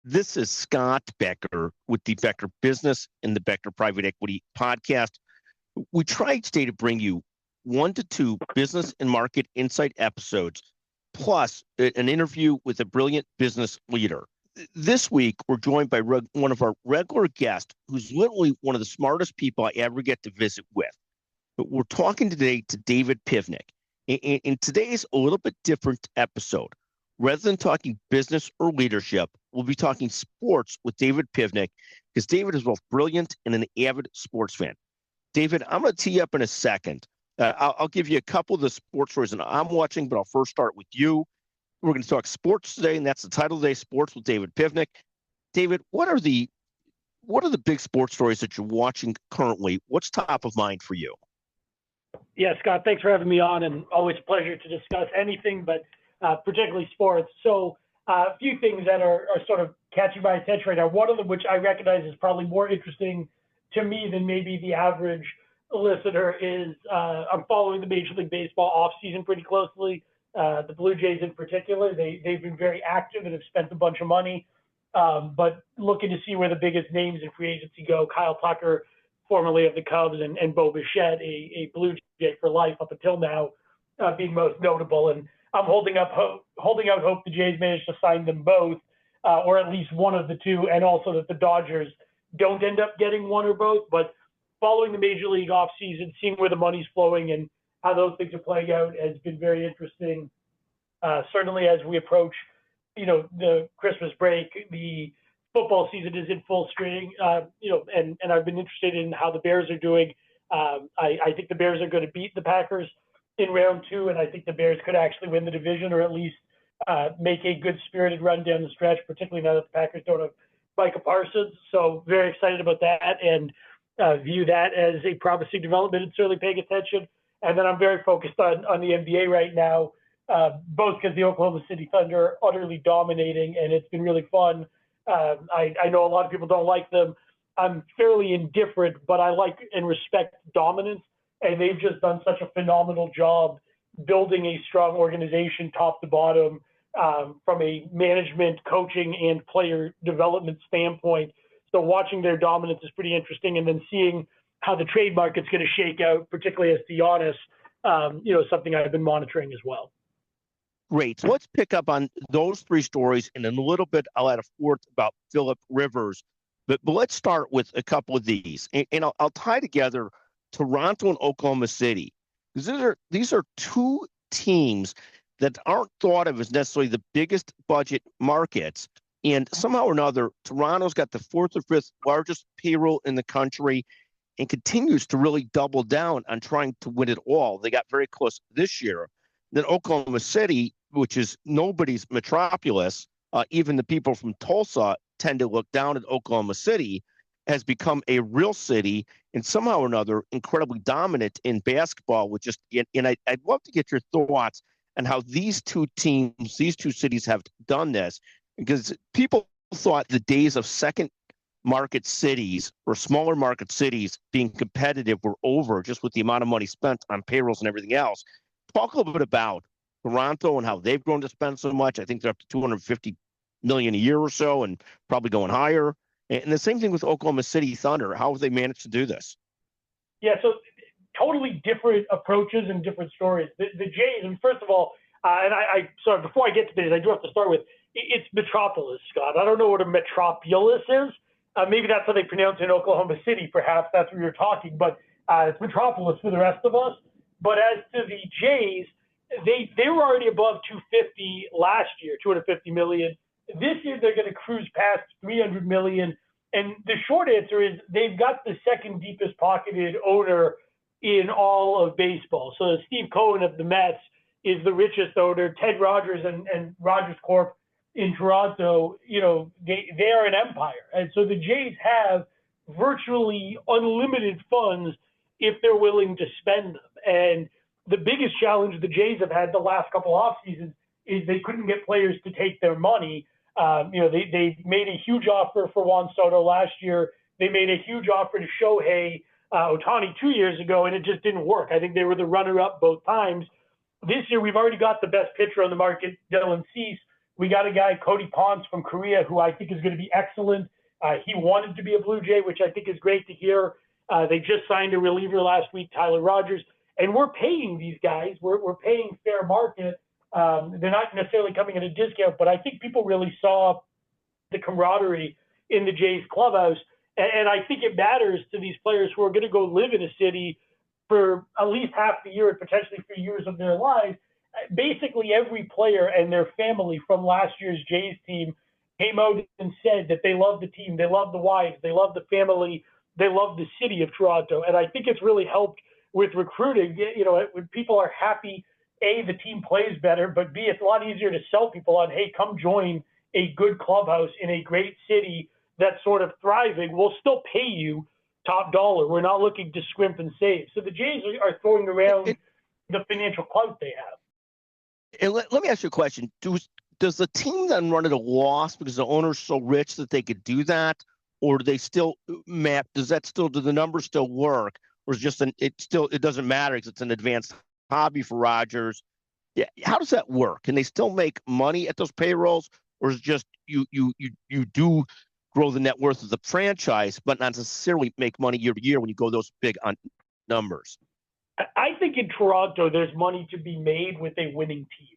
This is Scott Becker with the Becker Business and the Becker Private Equity Podcast. We try each day to bring you 1 to 2 business and market insight episodes, plus an interview with a brilliant business leader. This week, we're joined by one of our regular guests, who's literally one of the smartest people I ever get to visit with. But we're talking today to David Pivnick. And today's a little bit different episode. Rather than talking business or leadership, we'll be talking sports with David Pivnick, because David is both brilliant and an avid sports fan. David, I'm going to tee you up in a second. I'll give you a couple of the sports stories that I'm watching, but I'll first start with you. We're going to talk sports today, and that's the title of today, Sports with David Pivnick. David, what are the big sports stories that you're watching currently? What's top of mind for you? Yeah, Scott, thanks for having me on, and always a pleasure to discuss anything, but particularly sports. So a few things that are sort of catching my attention right now. One of them, which I recognize is probably more interesting to me than maybe the average listener, is I'm following the Major League Baseball offseason pretty closely. The Blue Jays in particular, they've been very active and have spent a bunch of money, but looking to see where the biggest names in free agency go. Kyle Tucker, formerly of the Cubs, and Bo Bichette, a Blue Jay for life up until now, being most notable. And I'm holding out hope the Jays manage to sign them both, or at least one of the two, and also that the Dodgers don't end up getting one or both. But following the Major League offseason, seeing where the money's flowing and how those things are playing out has been very interesting. Certainly as we approach, the Christmas break, the football season is in full swing, and I've been interested in how the Bears are doing. I think the Bears are going to beat the Packers in round 2, and I think the Bears could actually win the division, or at least make a good spirited run down the stretch, particularly now that the Packers don't have Micah Parsons. So very excited about that, and view that as a promising development and certainly paying attention. And then I'm very focused on the NBA right now, both because the Oklahoma City Thunder are utterly dominating, and it's been really fun. I know a lot of people don't like them. I'm fairly indifferent, but I like and respect dominance, and they've just done such a phenomenal job building a strong organization top to bottom, from a management, coaching, and player development standpoint. So watching their dominance is pretty interesting, and then seeing how the trade market's going to shake out, particularly as Giannis, something I've been monitoring as well. Great. So let's pick up on those 3 stories, and in a little bit, I'll add a fourth about Phillip Rivers. But let's start with a couple of these, and I'll tie together Toronto and Oklahoma City, because these are 2 teams that aren't thought of as necessarily the biggest budget markets. And somehow or another, Toronto's got the 4th or 5th largest payroll in the country and continues to really double down on trying to win it all. They got very close this year. Then Oklahoma City, which is nobody's metropolis, even the people from Tulsa tend to look down at Oklahoma City, has become a real city and somehow or another incredibly dominant in basketball. And I'd love to get your thoughts on how these 2 teams, these 2 cities have done this, because people thought the days of second market cities or smaller market cities being competitive were over, just with the amount of money spent on payrolls and everything else. Talk a little bit about Toronto and how they've grown to spend so much. I think they're up to $250 million a year or so, and probably going higher. And the same thing with Oklahoma City Thunder. How have they managed to do this? Yeah, so totally different approaches and different stories. The Jays, and first of all, sorry, before I get to this, I do have to start with, it's metropolis, Scott. I don't know what a metropolis is. Maybe that's how they pronounce it in Oklahoma City. Perhaps that's where you're talking, but it's metropolis for the rest of us. But as to the Jays, they were already above 250 last year, 250 million. This year they're going to cruise past 300 million. And the short answer is they've got the second deepest pocketed owner in all of baseball. So Steve Cohen of the Mets is the richest owner. Ted Rogers and Rogers Corp in Toronto, they are an empire. And so the Jays have virtually unlimited funds if they're willing to spend them. And the biggest challenge the Jays have had the last couple off seasons is they couldn't get players to take their money. They made a huge offer for Juan Soto last year. They made a huge offer to Shohei Ohtani 2 years ago, and it just didn't work. I think they were the runner-up both times. This year, we've already got the best pitcher on the market, Dylan Cease. We got a guy, Cody Ponce from Korea, who I think is going to be excellent. He wanted to be a Blue Jay, which I think is great to hear. They just signed a reliever last week, Tyler Rogers, and we're paying these guys. We're paying fair market. They're not necessarily coming at a discount, but I think people really saw the camaraderie in the Jays clubhouse. And I think it matters to these players who are going to go live in a city for at least half the year and potentially for years of their lives. Basically, every player and their family from last year's Jays team came out and said that they love the team, they love the wives, they love the family, they love the city of Toronto. And I think it's really helped with recruiting. You know, when people are happy, A, the team plays better, but B, it's a lot easier to sell people on, hey, come join a good clubhouse in a great city that's sort of thriving. We'll still pay you top dollar. We're not looking to scrimp and save. So the Jays are throwing around the financial clout they have. And let me ask you a question. Does the team then run at a loss because the owner's so rich that they could do that? Or do they still map? Do the numbers still work? Or is it doesn't matter because it's an advanced hobby for Rogers? Yeah. How does that work? Can they still make money at those payrolls? Or is it just you do grow the net worth of the franchise, but not necessarily make money year to year when you go those big on numbers? I think in Toronto, there's money to be made with a winning team.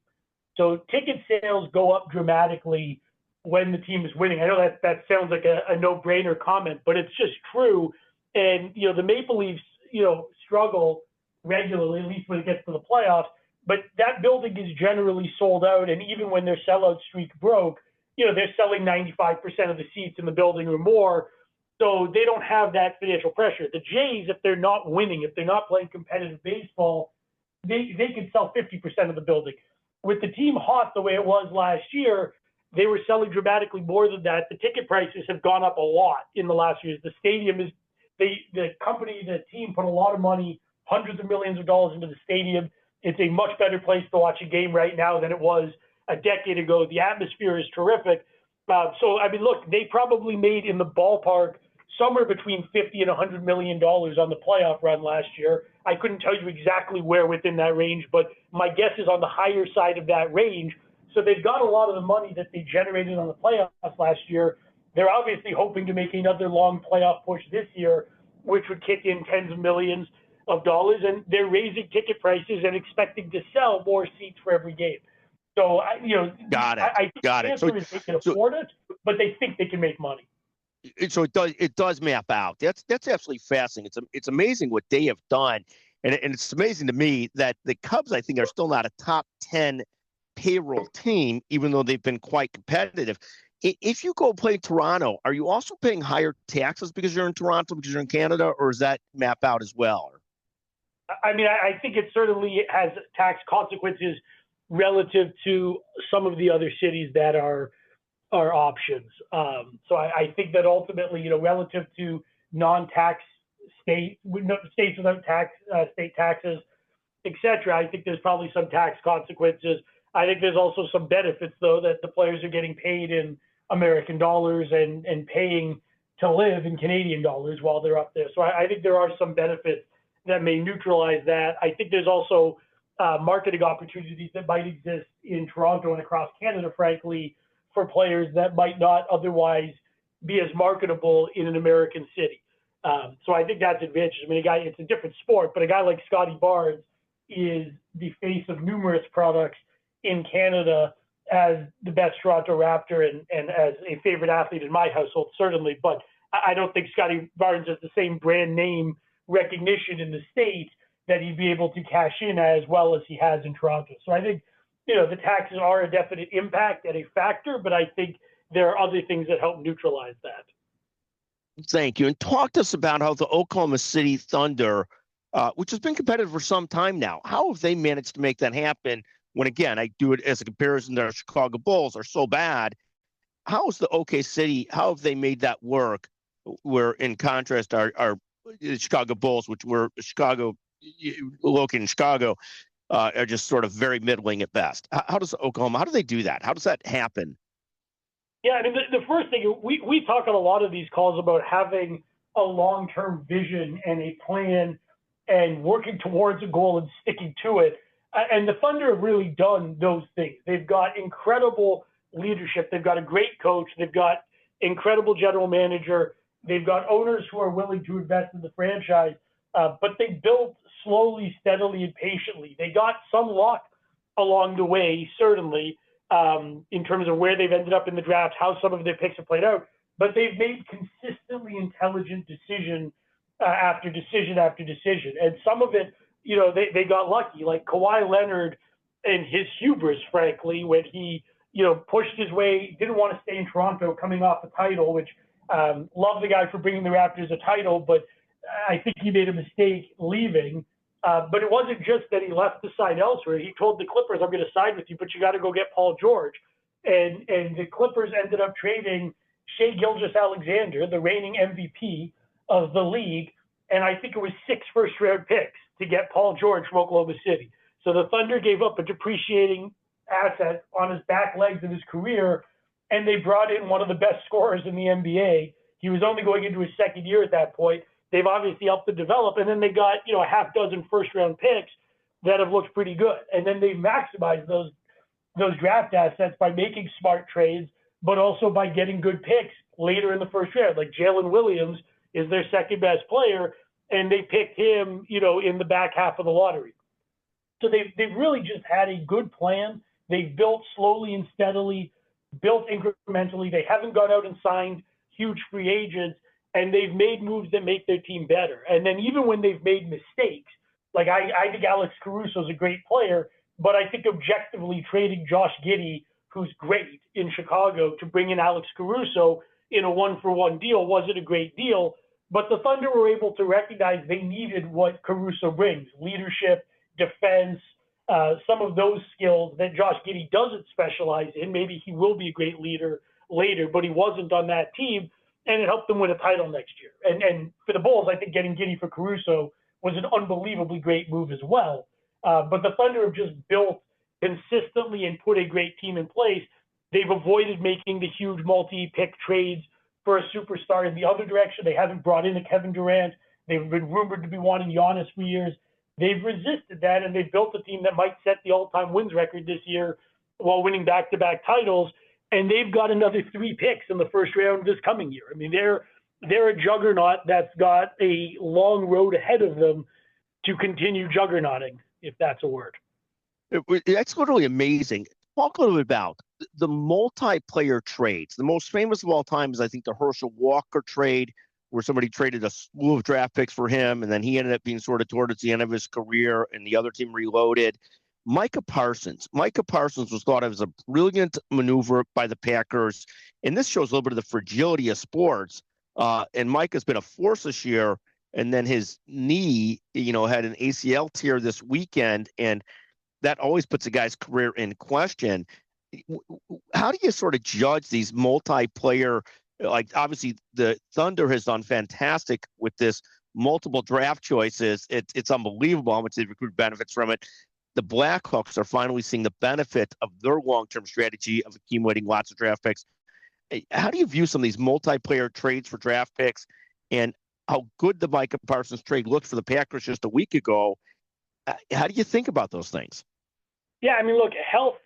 So ticket sales go up dramatically when the team is winning. I know that sounds like a no-brainer comment, but it's just true. And, you know, the Maple Leafs, you know, struggle regularly, at least when it gets to the playoffs. But that building is generally sold out. And even when their sellout streak broke, you know, they're selling 95% of the seats in the building or more. So they don't have that financial pressure. The Jays, if they're not winning, if they're not playing competitive baseball, they could sell 50% of the building. With the team hot the way it was last year, they were selling dramatically more than that. The ticket prices have gone up a lot in the last years. The stadium is the team put a lot of money, hundreds of millions of dollars into the stadium. It's a much better place to watch a game right now than it was a decade ago. The atmosphere is terrific. So, I mean, look, they probably made in the ballpark somewhere between $50 and $100 million on the playoff run last year. I couldn't tell you exactly where within that range, but my guess is on the higher side of that range. So they've got a lot of the money that they generated on the playoffs last year. They're obviously hoping to make another long playoff push this year, which would kick in tens of millions of dollars. And they're raising ticket prices and expecting to sell more seats for every game. So, Got it. I think Got the it. answer is they can afford it, but they think they can make money. So it does map out. That's absolutely fascinating. It's amazing what they have done, and it's amazing to me that the Cubs, I think, are still not a top 10 payroll team, even though they've been quite competitive. If you go play Toronto, are you also paying higher taxes because you're in Toronto, because you're in Canada, or does that map out as well? I mean, I think it certainly has tax consequences relative to some of the other cities that are options. So I think that ultimately, relative to non-tax states without state taxes, et cetera, I think there's probably some tax consequences. I think there's also some benefits, though, that the players are getting paid in American dollars and paying to live in Canadian dollars while they're up there. So I think there are some benefits that may neutralize that. I think there's also marketing opportunities that might exist in Toronto and across Canada, frankly, for players that might not otherwise be as marketable in an American city. So I think that's advantage. I mean, it's a different sport, but a guy like Scotty Barnes is the face of numerous products in Canada as the best Toronto Raptor and as a favorite athlete in my household, certainly. But I don't think Scotty Barnes has the same brand name recognition in the States that he'd be able to cash in as well as he has in Toronto. So I think, the taxes are a definite impact and a factor, but I think there are other things that help neutralize that. Thank you. And talk to us about how the Oklahoma City Thunder, which has been competitive for some time now, how have they managed to make that happen when, again, I do it as a comparison to our Chicago Bulls are so bad. How is the OK City, how have they made that work where, in contrast, our Chicago Bulls, which were located in Chicago, are just sort of very middling at best. How does Oklahoma, how do they do that? How does that happen? Yeah, I mean, the first thing, we talk on a lot of these calls about having a long-term vision and a plan and working towards a goal and sticking to it. And the Thunder have really done those things. They've got incredible leadership. They've got a great coach. They've got incredible general manager. They've got owners who are willing to invest in the franchise, but they built slowly, steadily, and patiently. They got some luck along the way, certainly, in terms of where they've ended up in the draft, how some of their picks have played out, but they've made consistently intelligent decision after decision after decision. And some of it, they got lucky, like Kawhi Leonard and his hubris, frankly, when he, pushed his way, didn't want to stay in Toronto coming off the title, which love the guy for bringing the Raptors a title, but I think he made a mistake leaving. But it wasn't just that he left to sign elsewhere. He told the Clippers, I'm going to sign with you, but you got to go get Paul George. And the Clippers ended up trading Shai Gilgeous-Alexander, the reigning MVP of the league, and I think it was 6 first-round picks to get Paul George from Oklahoma City. So the Thunder gave up a depreciating asset on his back legs of his career, and they brought in one of the best scorers in the NBA. He was only going into his second year at that point. They've obviously helped to develop, and then they got a half dozen first-round picks that have looked pretty good. And then they maximized those draft assets by making smart trades, but also by getting good picks later in the first round. Like Jalen Williams is their second-best player, and they picked him, in the back half of the lottery. So they've really just had a good plan. They've built slowly and steadily, built incrementally. They haven't gone out and signed huge free agents, and they've made moves that make their team better. And then even when they've made mistakes, like I think Alex Caruso is a great player, but I think objectively trading Josh Giddey, who's great in Chicago, to bring in Alex Caruso in a one-for-one deal wasn't a great deal. But the Thunder were able to recognize they needed what Caruso brings: leadership, defense, some of those skills that Josh Giddey doesn't specialize in. Maybe he will be a great leader later, but he wasn't on that team, and it helped them win a title next year. And for the Bulls, I think getting Giddey for Caruso was an unbelievably great move as well. But the Thunder have just built consistently and put a great team in place. They've avoided making the huge multi-pick trades for a superstar in the other direction. They haven't brought in a Kevin Durant. They've been rumored to be wanting Giannis for years. They've resisted that, and they've built a team that might set the all-time wins record this year while winning back-to-back titles. And they've got another 3 picks in the first round this coming year. I mean, they're a juggernaut that's got a long road ahead of them to continue juggernauting, if that's a word. That's literally amazing. Talk a little bit about the multiplayer trades. The most famous of all time is, I think, the Herschel Walker trade, where somebody traded a slew of draft picks for him, and then he ended up being sort of towards the end of his career, and the other team reloaded. Micah Parsons was thought of as a brilliant maneuver by the Packers, and this shows a little bit of the fragility of sports. And Micah's been a force this year, and then his knee, had an ACL tear this weekend, and that always puts a guy's career in question. How do you sort of judge these multiplayer? Like, obviously, the Thunder has done fantastic with this multiple draft choices. It's unbelievable how much they've recruited benefits from it. The Blackhawks are finally seeing the benefit of their long-term strategy of accumulating lots of draft picks. How do you view some of these multiplayer trades for draft picks, and how good the Micah Parsons trade looked for the Packers just a week ago? How do you think about those things? Yeah, I mean, look, health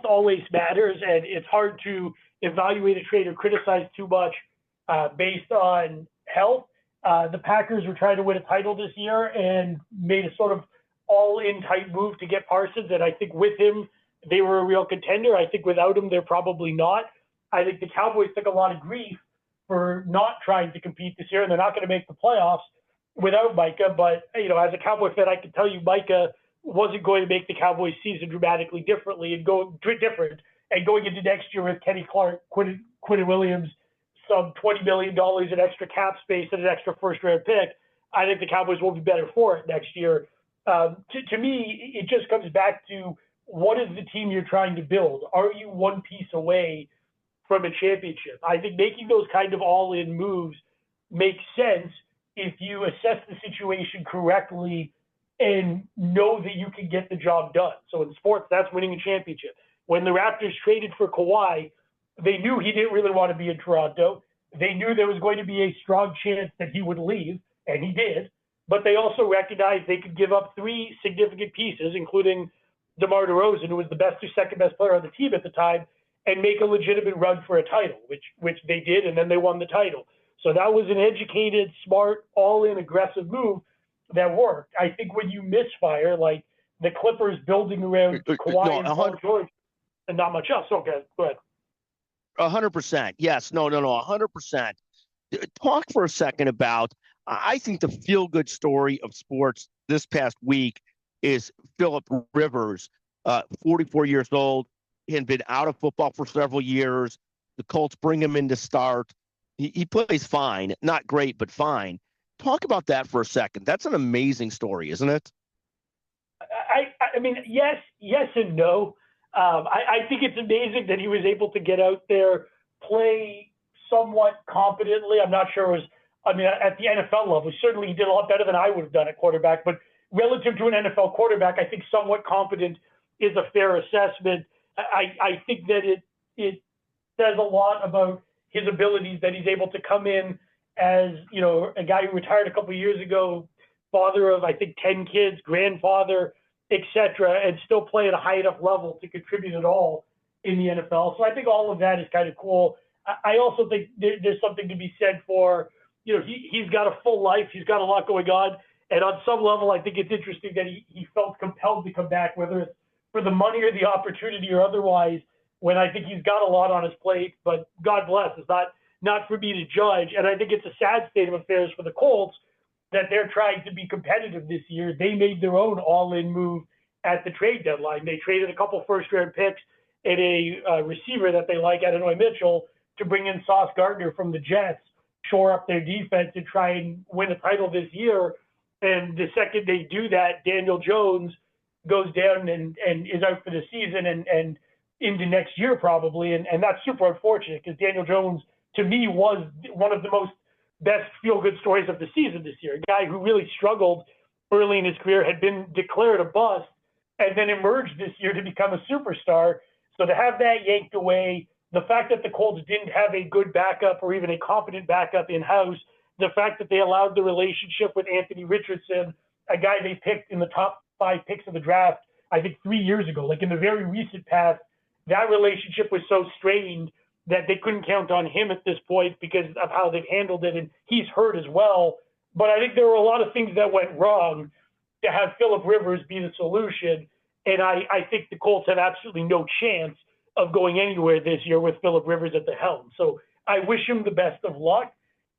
always matters, and it's hard to evaluate a trade or criticize too much based on health. The Packers were trying to win a title this year and made a sort of all-in type move to get Parsons, and I think with him, they were a real contender. I think without him, they're probably not. I think the Cowboys took a lot of grief for not trying to compete this year, and they're not going to make the playoffs without Micah. But, as a Cowboy fan, I can tell you Micah wasn't going to make the Cowboys season dramatically different. And going into next year with Kenny Clark, Quinn Williams, some $20 million in extra cap space and an extra first-round pick, I think the Cowboys will be better for it next year. To me, it just comes back to, what is the team you're trying to build? Are you one piece away from a championship? I think making those kind of all-in moves makes sense if you assess the situation correctly and know that you can get the job done. So in sports, that's winning a championship. When the Raptors traded for Kawhi, they knew he didn't really want to be in Toronto. They knew there was going to be a strong chance that he would leave, and he did. But they also recognized they could give up 3 significant pieces, including DeMar DeRozan, who was the best or second best player on the team at the time, and make a legitimate run for a title, which they did, and then they won the title. So that was an educated, smart, all-in aggressive move that worked. I think when you misfire, like the Clippers building around Kawhi and Paul George and not much else. Okay, go ahead. 100%. Yes. No. 100%. Talk for a second about, I think the feel-good story of sports this past week is Phillip Rivers, 44 years old. He had been out of football for several years. The Colts bring him in to start. He plays fine, not great, but fine. Talk about that for a second. That's an amazing story, isn't it? I mean, yes and no. I think it's amazing that he was able to get out there, play somewhat competently. I'm not sure it was, at the NFL level, certainly he did a lot better than I would have done at quarterback, but relative to an NFL quarterback, I think somewhat competent is a fair assessment. I think that it says a lot about his abilities that he's able to come in as, a guy who retired a couple of years ago, father of, I think, 10 kids, grandfather, etc., and still play at a high enough level to contribute at all in the NFL. So I think all of that is kind of cool. I also think there's something to be said for, he's got a full life. He's got a lot going on. And on some level, I think it's interesting that he felt compelled to come back, whether it's for the money or the opportunity or otherwise, when I think he's got a lot on his plate. But God bless, it's not for me to judge. And I think it's a sad state of affairs for the Colts that they're trying to be competitive this year. They made their own all-in move at the trade deadline. They traded a couple first-round picks and a receiver that they like, Adonai Mitchell, to bring in Sauce Gardner from the Jets, shore up their defense, and try and win a title this year. And the second they do that, Daniel Jones goes down and is out for the season and into next year probably. And that's super unfortunate because Daniel Jones, to me, was one of the most best feel-good stories of the season this year. A guy who really struggled early in his career, had been declared a bust, and then emerged this year to become a superstar. So to have that yanked away, the fact that the Colts didn't have a good backup or even a competent backup in-house, the fact that they allowed the relationship with Anthony Richardson, a guy they picked in the top 5 picks of the draft, I think 3 years ago, like in the very recent past, that relationship was so strained that they couldn't count on him at this point because of how they've handled it, and he's hurt as well. But I think there were a lot of things that went wrong to have Phillip Rivers be the solution, and I think the Colts have absolutely no chance of going anywhere this year with Phillip Rivers at the helm. So I wish him the best of luck.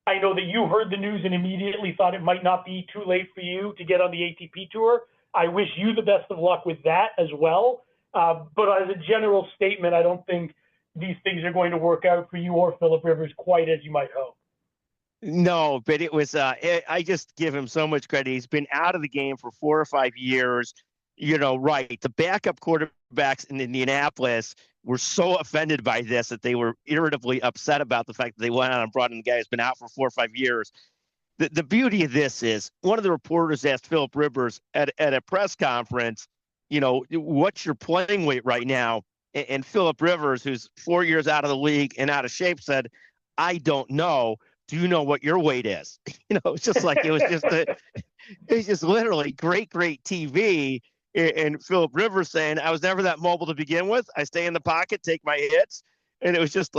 I know that you heard the news and immediately thought it might not be too late for you to get on the ATP tour. I wish you the best of luck with that as well. But as a general statement, I don't think these things are going to work out for you or Phillip Rivers quite as you might hope. No, but it was, I just give him so much credit. He's been out of the game for 4 or 5 years. Right. The backup quarterbacks in Indianapolis were so offended by this that they were irritably upset about the fact that they went out and brought in a guy who's been out for 4 or 5 years. The beauty of this is one of the reporters asked Phillip Rivers at a press conference, what's your playing weight right now? And Phillip Rivers, who's 4 years out of the league and out of shape, said, I don't know. Do you know what your weight is? It's just like, it's just literally great TV. And Phillip Rivers saying, I was never that mobile to begin with. I stay in the pocket, take my hits. And he's up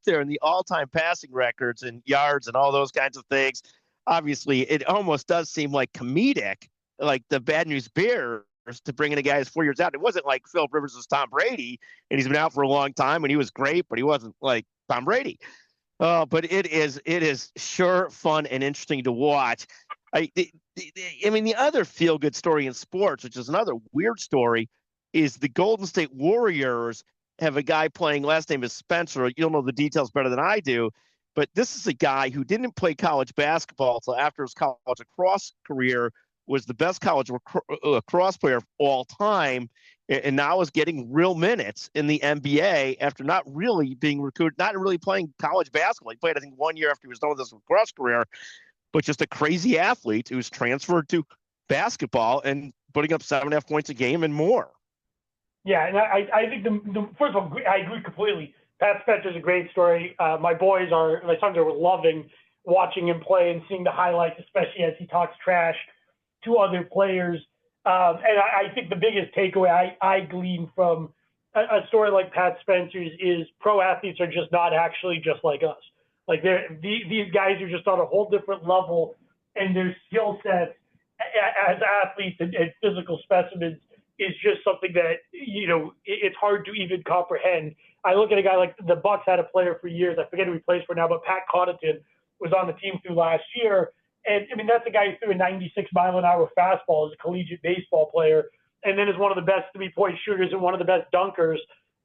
there in the all-time passing records and yards and all those kinds of things. Obviously, it almost does seem like comedic, like the Bad News Bears, to bring in a guy who's 4 years out. It wasn't like Phillip Rivers was Tom Brady, and he's been out for a long time, and he was great, but he wasn't like Tom Brady. But it is sure fun and interesting to watch. The other feel-good story in sports, which is another weird story, is the Golden State Warriors have a guy playing, last name is Spencer. You'll know the details better than I do, but this is a guy who didn't play college basketball until after his college lacrosse career, was the best college lacrosse player of all time, and now is getting real minutes in the NBA after not really being recruited, not really playing college basketball. He played, I think, 1 year after he was done with his lacrosse career, but just a crazy athlete who's transferred to basketball and putting up 7.5 points a game and more. Yeah, and I think first of all, I agree completely. Pat Spencer's a great story. My sons are loving watching him play and seeing the highlights, especially as he talks trash to other players. And I think the biggest takeaway I glean from a story like Pat Spencer's is pro athletes are just not actually just like us. Like these guys are just on a whole different level, and their skill sets as athletes and physical specimens is just something that, it's hard to even comprehend. I look at a guy like the Bucks had a player for years. I forget who he plays for now, but Pat Connaughton was on the team through last year. And I mean, that's a guy who threw a 96-mile-an-hour fastball as a collegiate baseball player, and then is one of the best three-point shooters and one of the best dunkers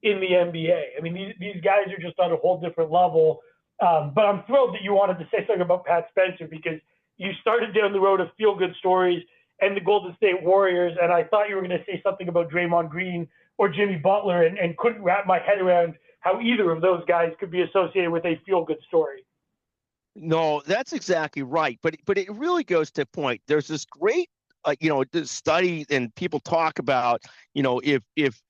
in the NBA. I mean, these guys are just on a whole different level. But I'm thrilled that you wanted to say something about Pat Spencer, because you started down the road of feel-good stories and the Golden State Warriors, and I thought you were going to say something about Draymond Green or Jimmy Butler, and couldn't wrap my head around how either of those guys could be associated with a feel-good story. No, that's exactly right. But it really goes to point. There's this great, this study, and people talk about, if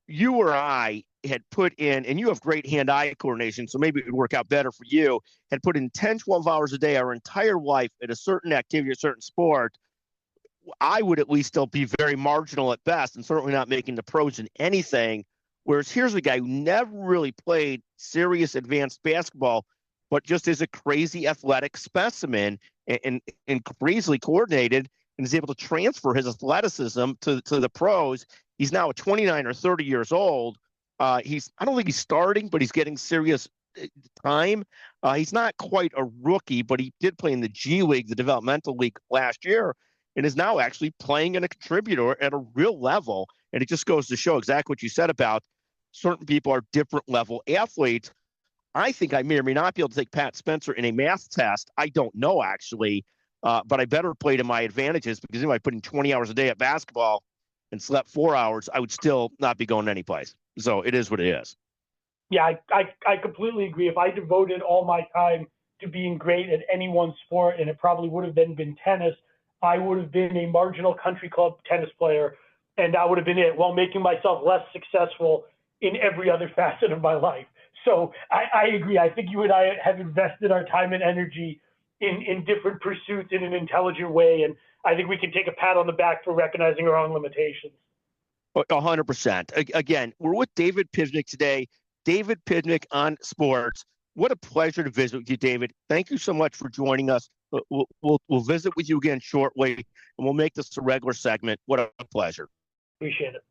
you or I had put in, and you have great hand-eye coordination, so maybe it would work out better for you, had put in 10, 12 hours a day our entire life at a certain activity, a certain sport, I would at least still be very marginal at best, and certainly not making the pros in anything. Whereas here's a guy who never really played serious advanced basketball, but just is a crazy athletic specimen and crazily coordinated, and is able to transfer his athleticism to the pros. He's now 29 or 30 years old. I don't think he's starting, but he's getting serious time. He's not quite a rookie, but he did play in the G League, the developmental league last year, and is now actually playing in a contributor at a real level. And it just goes to show exactly what you said about certain people are different level athletes. I think I may or may not be able to take Pat Spencer in a math test. I don't know, actually, but I better play to my advantages, because if I put in 20 hours a day at basketball and slept 4 hours, I would still not be going anyplace. So it is what it is. Yeah, I completely agree. If I devoted all my time to being great at any one sport, and it probably would have then been tennis, I would have been a marginal country club tennis player, and that would have been it, while making myself less successful in every other facet of my life. So I agree. I think you and I have invested our time and energy in different pursuits in an intelligent way, and I think we can take a pat on the back for recognizing our own limitations. 100%. Again, we're with David Pivnick today. David Pivnick on sports. What a pleasure to visit with you, David. Thank you so much for joining us. We'll visit with you again shortly, and we'll make this a regular segment. What a pleasure. Appreciate it.